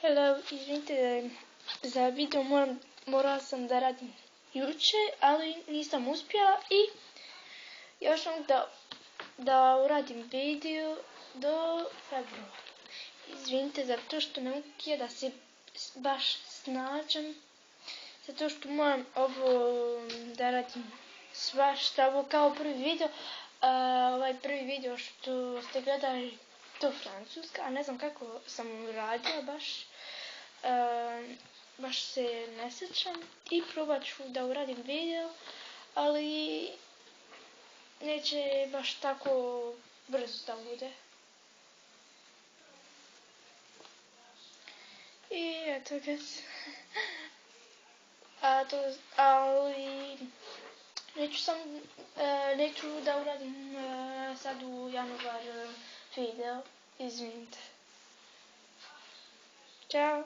Hello, izvinite za video, morala sam da radim juče, ali nisam uspjela i još sam da uradim video do februara. Izvinite zato što ne mogu da se baš snađem, zato što moram ovo da radim svašta, ovo kao prvi video. Ovaj prvi video što ste gledali, to francuska, a ne znam kako sam radila baš se ne sjećam i probat ću da uradim video, ali neće baš tako brzo da bude. I eto ga se. Ali neću da uradim sad u januar video, izvinite. Ćao!